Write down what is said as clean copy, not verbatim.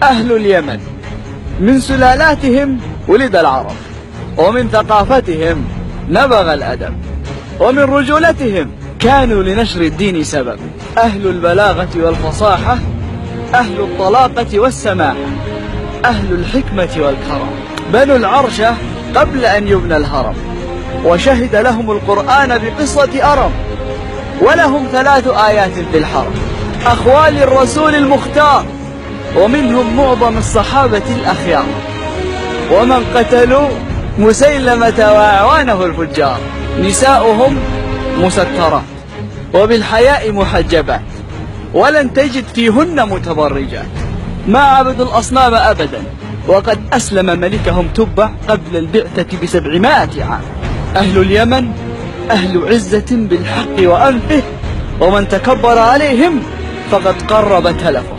أهل اليمن من سلالاتهم ولد العرب، ومن ثقافتهم نبغ الأدب، ومن رجولتهم كانوا لنشر الدين سبب. أهل البلاغة والفصاحة، أهل الطلاقة والسماحة، أهل الحكمة والكرم. بنوا العرش قبل أن يبنى الهرم، وشهد لهم القرآن بقصة أرم، ولهم 3 آيات في الحرم. أخوال الرسول المختار، ومنهم معظم الصحابة الأخيار، ومن قتلوا مسيلمة وأعوانه الفجار. نساؤهم مسترات وبالحياء محجبات، ولن تجد فيهن متبرجات. ما عبدوا الأصنام أبدا، وقد أسلم ملكهم تبع قبل البعثة ب700 عام. أهل اليمن أهل عزة بالحق وأنفه، ومن تكبر عليهم فقد قرب تلفه.